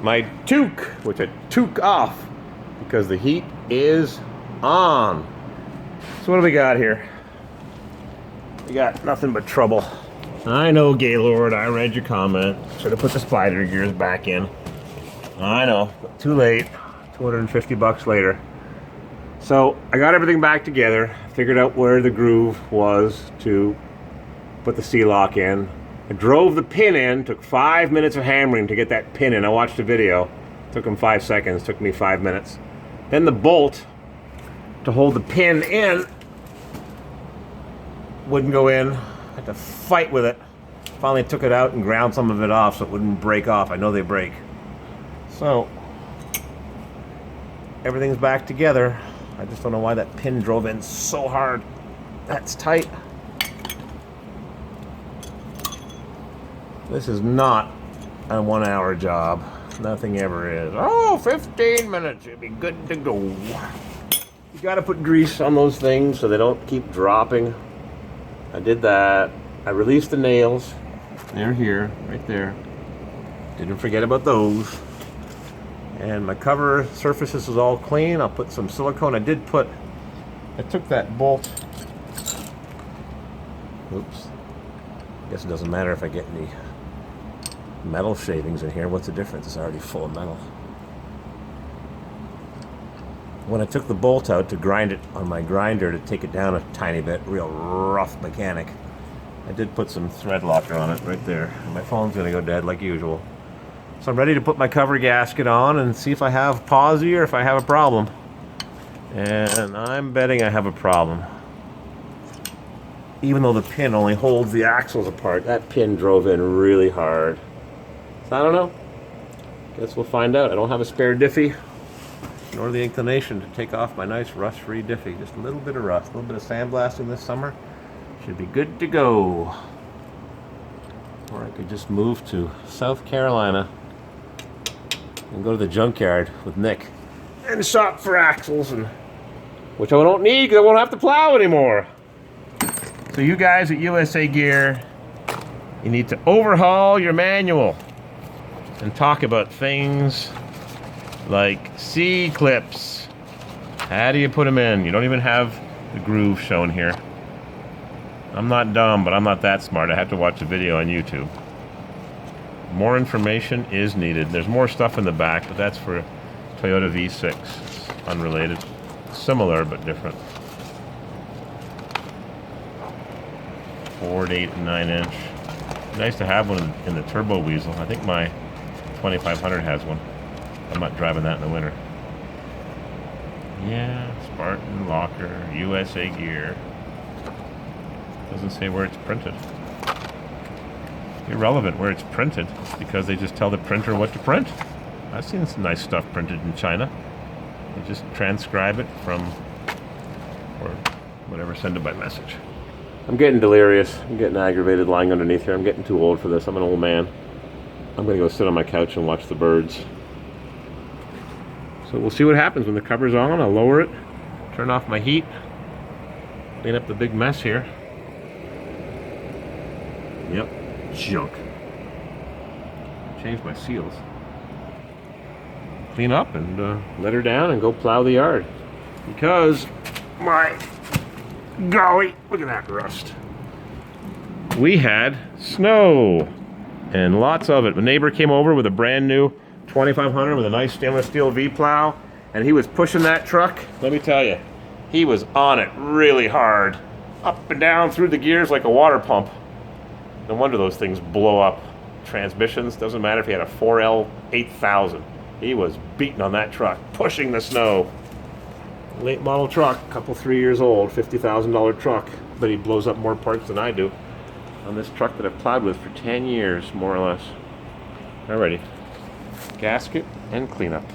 my toque, which I took off because the heat is on. So what do we got here? We got nothing but trouble. I know, Gaylord, I read your comment. Should have put the spider gears back in. I know, but too late. 250 bucks later. So I got everything back together, figured out where the groove was to put the C-lock in. I drove the pin in, took 5 minutes of hammering to get that pin in. I watched the video. Took him 5 seconds, took me 5 minutes. Then the bolt to hold the pin in wouldn't go in. I had to fight with it. Finally took it out and ground some of it off so it wouldn't break off. I know they break. So everything's back together. I just don't know why that pin drove in so hard. That's tight. This is not a 1 hour job. Nothing ever is. Oh, 15 minutes. You'll be good to go. You gotta put grease on those things so they don't keep dropping. I did that. I released the nails. They're here, right there. Didn't forget about those. And my cover surfaces is all clean. I'll put some silicone. I took that bolt. Oops. Guess it doesn't matter if I get any metal shavings in here. What's the difference? It's already full of metal. When I took the bolt out to grind it on my grinder to take it down a tiny bit, real rough mechanic, I did put some thread locker on it right there. My phone's gonna go dead like usual. So I'm ready to put my cover gasket on and see if I have pawsy or if I have a problem. And I'm betting I have a problem. Even though the pin only holds the axles apart, that pin drove in really hard. So I don't know. Guess we'll find out. I don't have a spare diffie, nor the inclination to take off my nice rust-free diffie. Just a little bit of rust, a little bit of sandblasting this summer. Should be good to go. Or I could just move to South Carolina and go to the junkyard with Nick and shop for axles, and which I don't need because I won't have to plow anymore. So you guys at USA Gear, you need to overhaul your manual and talk about things like C-clips. How do you put them in? You don't even have the groove shown here. I'm not dumb, but I'm not that smart. I have to watch a video on YouTube. More information is needed. There's more stuff in the back, but that's for Toyota V6. It's unrelated. Similar, but different. 4 to 8 and 9 inch. Nice to have one in the Turbo Weasel. I think my 2500 has one. I'm not driving that in the winter. Yeah, Spartan, Locker, USA Gear. Doesn't say where it's printed. Irrelevant where it's printed, because they just tell the printer what to print. I've seen some nice stuff printed in China. They just transcribe it from, or whatever, send it by message. I'm getting delirious. I'm getting aggravated lying underneath here. I'm getting too old for this. I'm an old man. I'm gonna go sit on my couch and watch the birds. So we'll see what happens when the cover's on. I'll lower it, turn off my heat, clean up the big mess here. Yep, junk. Change my seals. Clean up and let her down and go plow the yard. Because, my golly, look at that rust. We had snow, and lots of it. The neighbor came over with a brand new 2500 with a nice stainless steel V-plow, and he was pushing that truck. Let me tell you, he was on it really hard. Up and down through the gears like a water pump. No wonder those things blow up. Transmissions, doesn't matter if he had a 4L 8000. He was beating on that truck, pushing the snow. Late model truck, couple 3 years old, $50,000 truck. But he blows up more parts than I do on this truck that I've plowed with for 10 years, more or less. Alrighty. Gasket and cleanup.